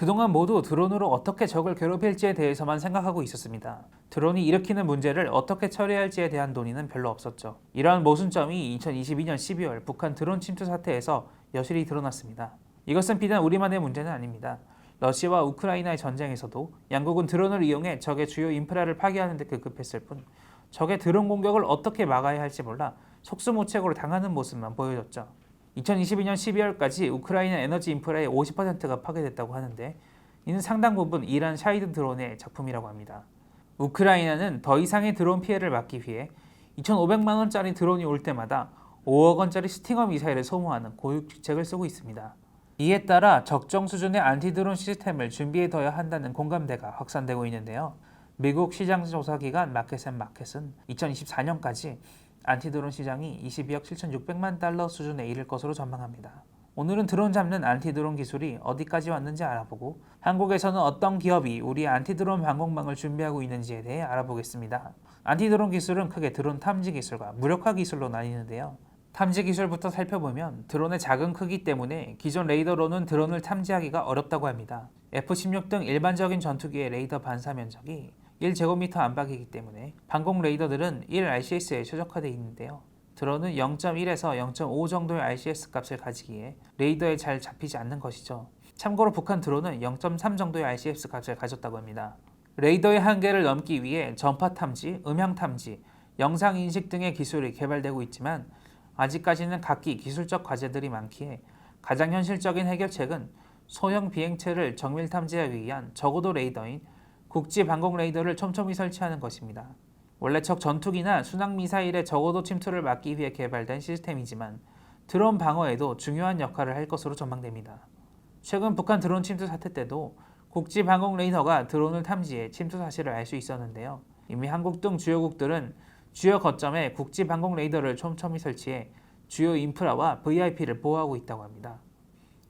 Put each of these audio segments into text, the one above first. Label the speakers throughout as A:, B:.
A: 그동안 모두 드론으로 어떻게 적을 괴롭힐지에 대해서만 생각하고 있었습니다. 드론이 일으키는 문제를 어떻게 처리할지에 대한 논의는 별로 없었죠. 이러한 모순점이 2022년 12월 북한 드론 침투 사태에서 여실히 드러났습니다. 이것은 비단 우리만의 문제는 아닙니다. 러시아와 우크라이나의 전쟁에서도 양국은 드론을 이용해 적의 주요 인프라를 파괴하는 데 급급했을 뿐 적의 드론 공격을 어떻게 막아야 할지 몰라 속수무책으로 당하는 모습만 보여줬죠. 2022년 12월까지 우크라이나 에너지 인프라의 50%가 파괴됐다고 하는데 이는 상당 부분 이란 샤이드 드론의 작품이라고 합니다. 우크라이나는 더 이상의 드론 피해를 막기 위해 2,500만 원짜리 드론이 올 때마다 5억 원짜리 스팅어 미사일을 소모하는 고육지책을 쓰고 있습니다. 이에 따라 적정 수준의 안티드론 시스템을 준비해둬야 한다는 공감대가 확산되고 있는데요. 미국 시장조사기관 마켓앤마켓은 2024년까지 안티드론 시장이 22억 7,600만 달러 수준에 이를 것으로 전망합니다. 오늘은 드론 잡는 안티드론 기술이 어디까지 왔는지 알아보고 한국에서는 어떤 기업이 우리 안티드론 방공망을 준비하고 있는지에 대해 알아보겠습니다. 안티드론 기술은 크게 드론 탐지 기술과 무력화 기술로 나뉘는데요. 탐지 기술부터 살펴보면 드론의 작은 크기 때문에 기존 레이더로는 드론을 탐지하기가 어렵다고 합니다. F-16 등 일반적인 전투기의 레이더 반사 면적이 1제곱미터 안팎이기 때문에 방공 레이더들은 1RCS에 최적화되어 있는데요. 드론은 0.1에서 0.5 정도의 RCS 값을 가지기에 레이더에 잘 잡히지 않는 것이죠. 참고로 북한 드론은 0.3 정도의 RCS 값을 가졌다고 합니다. 레이더의 한계를 넘기 위해 전파 탐지, 음향 탐지, 영상 인식 등의 기술이 개발되고 있지만 아직까지는 각기 기술적 과제들이 많기에 가장 현실적인 해결책은 소형 비행체를 정밀 탐지하기 위한 적어도 레이더인 국지 방공 레이더를 촘촘히 설치하는 것입니다. 원래 적 전투기나 순항 미사일의 적어도 침투를 막기 위해 개발된 시스템이지만 드론 방어에도 중요한 역할을 할 것으로 전망됩니다. 최근 북한 드론 침투 사태 때도 국지 방공 레이더가 드론을 탐지해 침투 사실을 알 수 있었는데요. 이미 한국 등 주요국들은 주요 거점에 국지 방공 레이더를 촘촘히 설치해 주요 인프라와 VIP를 보호하고 있다고 합니다.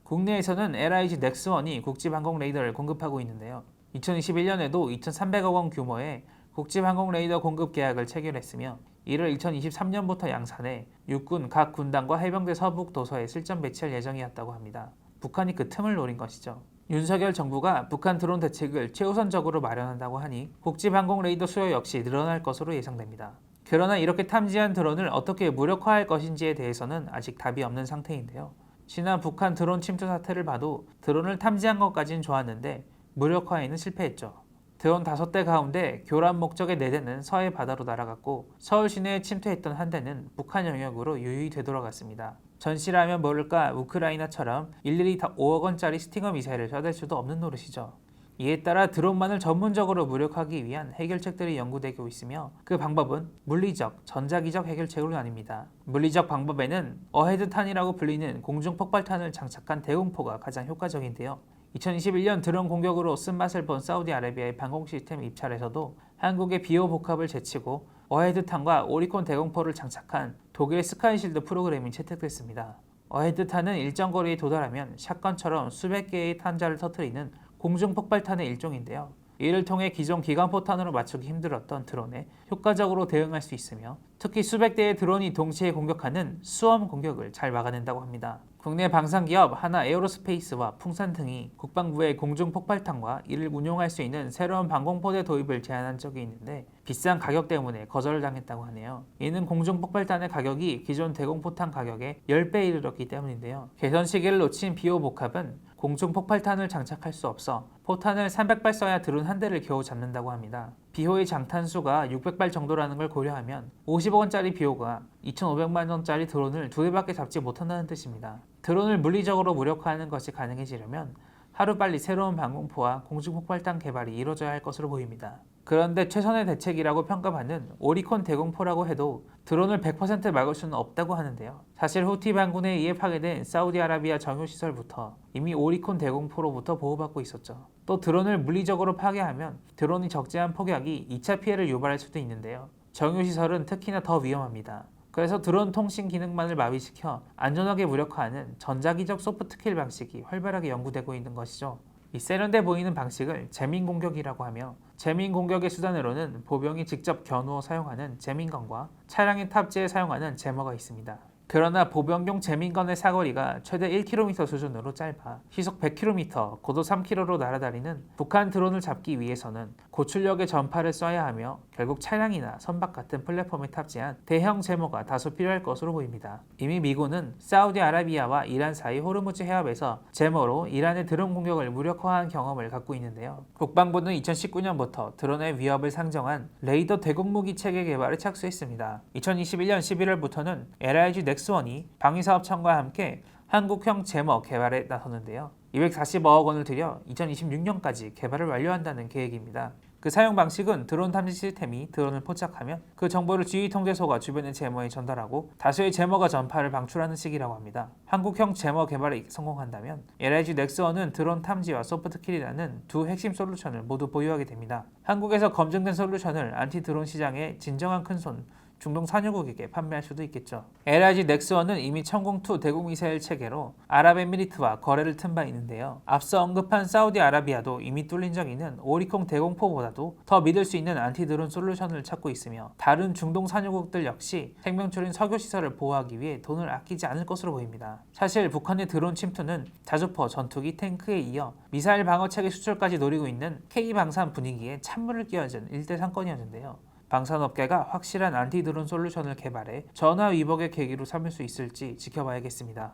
A: 국내에서는 LIG 넥스원이 국지 방공 레이더를 공급하고 있는데요. 2021년에도 2,300억 원 규모의 국지 방공 레이더 공급 계약을 체결했으며 이를 2023년부터 양산해 육군 각 군단과 해병대 서북 도서에 실전 배치할 예정이었다고 합니다. 북한이 그 틈을 노린 것이죠. 윤석열 정부가 북한 드론 대책을 최우선적으로 마련한다고 하니 국지 방공 레이더 수요 역시 늘어날 것으로 예상됩니다. 그러나 이렇게 탐지한 드론을 어떻게 무력화할 것인지에 대해서는 아직 답이 없는 상태인데요. 지난 북한 드론 침투 사태를 봐도 드론을 탐지한 것까진 좋았는데 무력화에는 실패했죠. 드론 5대 가운데 교란 목적의 4대는 서해 바다로 날아갔고 서울 시내에 침투했던 한 대는 북한 영역으로 유유히 되돌아갔습니다. 전시라면 모를까 우크라이나처럼 일일이 5억 원짜리 스팅어 미사일을 쏴댈 수도 없는 노릇이죠. 이에 따라 드론만을 전문적으로 무력화하기 위한 해결책들이 연구되고 있으며 그 방법은 물리적, 전자기적 해결책으로 나뉩니다. 물리적 방법에는 어헤드탄이라고 불리는 공중폭발탄을 장착한 대공포가 가장 효과적인데요. 2021년 드론 공격으로 쓴맛을 본 사우디아라비아의 방공 시스템 입찰에서도 한국의 비오 복합을 제치고 어헤드탄과 오리콘 대공포를 장착한 독일 스카이실드 프로그램이 채택됐습니다. 어헤드탄은 일정 거리에 도달하면 샷건처럼 수백 개의 탄자를 터뜨리는 공중폭발탄의 일종인데요. 이를 통해 기존 기관포탄으로 맞추기 힘들었던 드론에 효과적으로 대응할 수 있으며 특히 수백 대의 드론이 동시에 공격하는 수엄 공격을 잘 막아낸다고 합니다. 국내 방산기업 하나 에어로스페이스와 풍산 등이 국방부의 공중폭발탄과 이를 운용할 수 있는 새로운 방공포대 도입을 제안한 적이 있는데 비싼 가격 때문에 거절을 당했다고 하네요. 이는 공중폭발탄의 가격이 기존 대공포탄 가격의 10배 이르렀기 때문인데요. 개선 시기를 놓친 비오 복합은 공중폭발탄을 장착할 수 없어 포탄을 300발 쏴야 드론 한 대를 겨우 잡는다고 합니다. 비호의 장탄수가 600발 정도라는 걸 고려하면 50억 원짜리 비호가 2,500만 원짜리 드론을 2대밖에 잡지 못한다는 뜻입니다. 드론을 물리적으로 무력화하는 것이 가능해지려면 하루빨리 새로운 방공포와 공중폭발탄 개발이 이루어져야 할 것으로 보입니다. 그런데 최선의 대책이라고 평가받는 오리콘 대공포라고 해도 드론을 100% 막을 수는 없다고 하는데요. 사실 후티 반군에 의해 파괴된 사우디아라비아 정유시설부터 이미 오리콘 대공포로부터 보호받고 있었죠. 또 드론을 물리적으로 파괴하면 드론이 적재한 폭약이 2차 피해를 유발할 수도 있는데요. 정유시설은 특히나 더 위험합니다. 그래서 드론 통신 기능만을 마비시켜 안전하게 무력화하는 전자기적 소프트킬 방식이 활발하게 연구되고 있는 것이죠. 이 세련돼 보이는 방식을 재민 공격이라고 하며 재민 공격의 수단으로는 보병이 직접 겨누어 사용하는 재민건과 차량의 탑재에 사용하는 제머가 있습니다. 그러나 보병용 제민건의 사거리가 최대 1km 수준으로 짧아 시속 100km, 고도 3km로 날아다니는 북한 드론을 잡기 위해서는 고출력의 전파를 쏴야 하며 결국 차량이나 선박 같은 플랫폼에 탑재한 대형 제모가 다소 필요할 것으로 보입니다. 이미 미군은 사우디아라비아와 이란 사이 호르무즈 해협에서 제모로 이란의 드론 공격을 무력화한 경험을 갖고 있는데요. 국방부는 2019년부터 드론의 위협을 상정한 레이더 대공무기 체계 개발에 착수했습니다. 2021년 11월부터는 LIG 넥스원이 방위사업청과 함께 한국형 제머 개발에 나섰는데요. 240억 원을 들여 2026년까지 개발을 완료한다는 계획입니다. 그 사용 방식은 드론 탐지 시스템이 드론을 포착하면 그 정보를 지휘통제소가 주변의 제머에 전달하고 다수의 제머가 전파를 방출하는 식이라고 합니다. 한국형 제머 개발에 성공한다면 LIG 넥스원은 드론 탐지와 소프트킬이라는 두 핵심 솔루션을 모두 보유하게 됩니다. 한국에서 검증된 솔루션을 안티 드론 시장의 진정한 큰손 중동 산유국에게 판매할 수도 있겠죠. LIG 넥스원은 이미 천공2 대공미사일 체계로 아랍에미리트와 거래를 튼 바 있는데요. 앞서 언급한 사우디아라비아도 이미 뚫린 적 있는 오리콩 대공포보다도 더 믿을 수 있는 안티드론 솔루션을 찾고 있으며 다른 중동 산유국들 역시 생명줄인 석유시설을 보호하기 위해 돈을 아끼지 않을 것으로 보입니다. 사실 북한의 드론 침투는 자주포, 전투기, 탱크에 이어 미사일 방어체계 수출까지 노리고 있는 K방산 분위기에 찬물을 끼얹은 일대 사건이었는데요. 방산업계가 확실한 안티드론 솔루션을 개발해 전화 위복의 계기로 삼을 수 있을지 지켜봐야겠습니다.